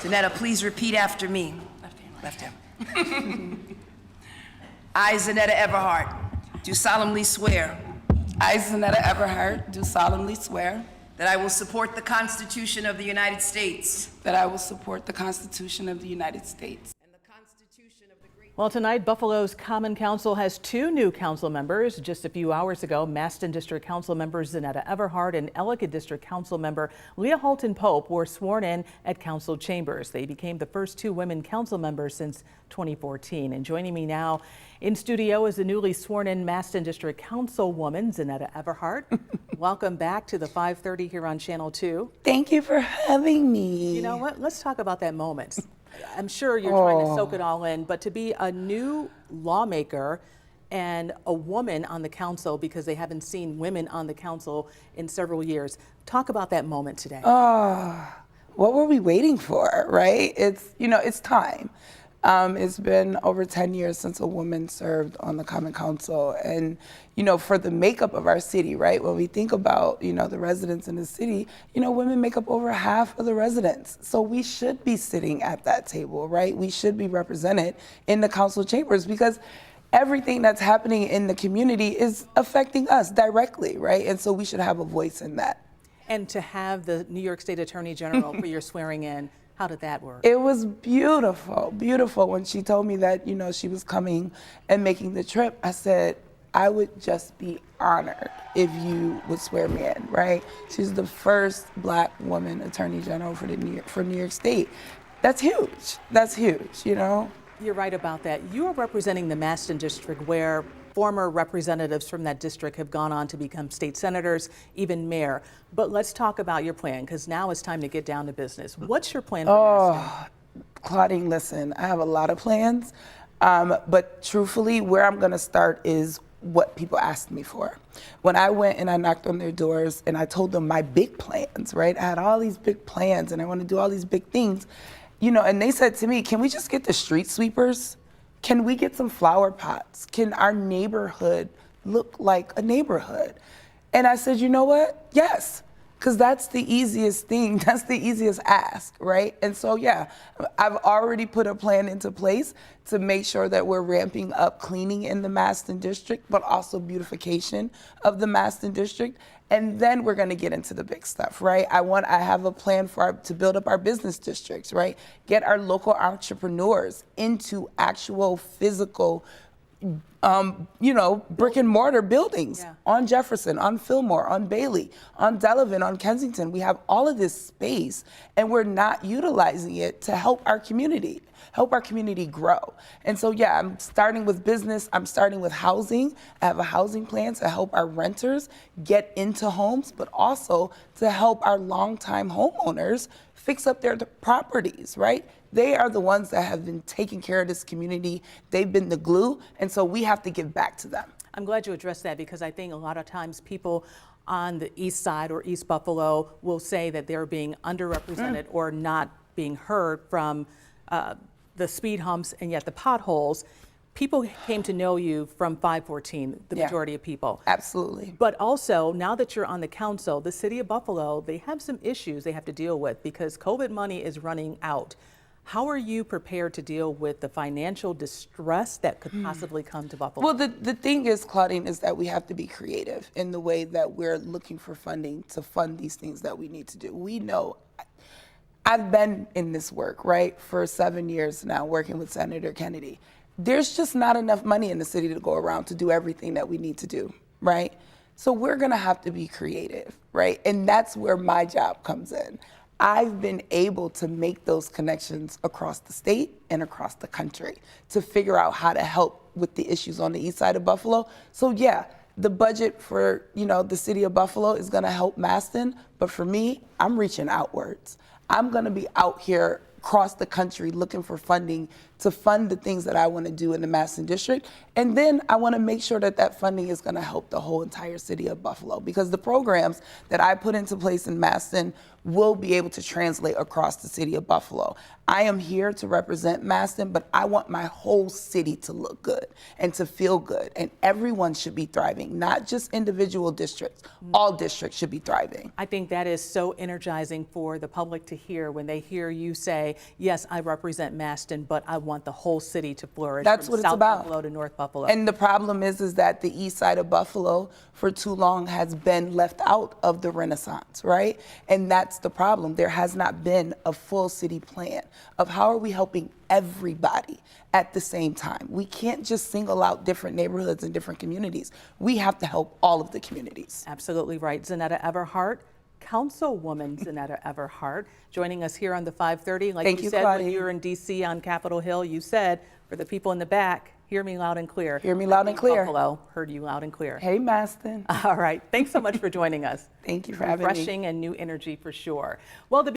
ZENETA, please repeat after me. Left hand. I, ZENETA Everhart, do solemnly swear I, ZENETA Everhart, do solemnly swear that I will support the Constitution of the United States that I will support the Constitution of the United States. and the Constitution of the Great. Well, tonight, Buffalo's Common Council has two new council members. Just a few hours ago, MASTEN District Council member ZENETA Everhart and Ellicott District Council member Halton-Pope were sworn in at council chambers. They became the first two women council members since 2014. And joining me now in studio is the newly sworn in MASTEN District Councilwoman ZENETA Everhart. Welcome back to the 5:30 here on Channel 2. Thank you for having me. You know what? Let's talk about that moment. I'm sure you're trying to soak it all in, but to be a new lawmaker and a woman on the council, because they haven't seen women on the council in several years. Talk about that moment today. What were we waiting for, right? It's time. It's been over 10 years since a woman served on the Common Council. And, for the makeup of our city, right? When we think about, the residents in the city, women make up over half of the residents. So we should be sitting at that table, right? We should be represented in the council chambers because everything that's happening in the community is affecting us directly, right? And so we should have a voice in that. And to have the New York State Attorney General for your swearing in, how did that work? It was beautiful, beautiful. When she told me that, she was coming and making the trip, I said, I would just be honored if you would swear me in, right? She's the first Black woman Attorney General for New York State. That's huge. That's huge, You're right about that. You are representing the MASTEN district, where former representatives from that district have gone on to become state senators, even mayor. But let's talk about your plan, because now it's time to get down to business. What's your plan for MASTEN? Claudine, listen, I have a lot of plans, but truthfully, where I'm gonna start is what people asked me for. When I went and I knocked on their doors and I told them my big plans, right? I had all these big plans and I wanna do all these big things, and they said to me, can we just get the street sweepers? Can we get some flower pots? Can our neighborhood look like a neighborhood? And I said, you know what? Yes, because that's the easiest thing. That's the easiest ask, right? And so, yeah, I've already put a plan into place to make sure that we're ramping up cleaning in the MASTEN district, but also beautification of the MASTEN district. And then we're gonna get into the big stuff, right? I have a plan to build up our business districts, right? Get our local entrepreneurs into actual physical, brick and mortar buildings on Jefferson, on Fillmore, on Bailey, on Delavan, on Kensington. We have all of this space and we're not utilizing it to help our community grow. And so, yeah, I'm starting with business. I'm starting with housing. I have a housing plan to help our renters get into homes, but also to help our longtime homeowners fix up their properties, right? They are the ones that have been taking care of this community. They've been the glue, and so we have to give back to them. I'm glad you addressed that, because I think a lot of times people on the east side or East Buffalo will say that they're being underrepresented or not being heard from the speed humps and yet the potholes. People came to know you from 514, the majority of people. Absolutely. But also, now that you're on the council, the city of Buffalo, they have some issues they have to deal with because COVID money is running out. How are you prepared to deal with the financial distress that could possibly come to Buffalo? Well, the thing is, Claudine, is that we have to be creative in the way that we're looking for funding to fund these things that we need to do. We know, I've been in this work, right, for 7 years now, working with Senator Kennedy. There's just not enough money in the city to go around to do everything that we need to do, right? So we're gonna have to be creative, right? And that's where my job comes in. I've been able to make those connections across the state and across the country to figure out how to help with the issues on the east side of Buffalo. So yeah, the budget for the city of Buffalo is gonna help MASTEN, but for me, I'm reaching outwards. I'm gonna be out here across the country looking for funding to fund the things that I want to do in the MASTEN district. And then I want to make sure that that funding is going to help the whole entire city of Buffalo, because the programs that I put into place in MASTEN will be able to translate across the city of Buffalo. I am here to represent MASTEN, but I want my whole city to look good and to feel good. And everyone should be thriving, not just individual districts. All districts should be thriving. I think that is so energizing for the public to hear when they hear you say, yes, I represent MASTEN, but I want the whole city to flourish. That's from what it's South about. Buffalo to North Buffalo. And the problem is that the east side of Buffalo for too long has been left out of the Renaissance, right? And that's the problem. There has not been a full city plan of how are we helping everybody at the same time. We can't just single out different neighborhoods and different communities. We have to help all of the communities. Absolutely right. ZENETA Everhart, Councilwoman ZENETA Everhart, joining us here on the 530. Like Thank you you, said Claudia. when you were in D.C. on Capitol Hill, you said, for the people in the back, hear me loud and clear. Hear me loud and clear. Buffalo heard you loud and clear. Hey, MASTEN. All right. Thanks so much for joining us. Thank you for having me. Refreshing and new energy for sure. Well, the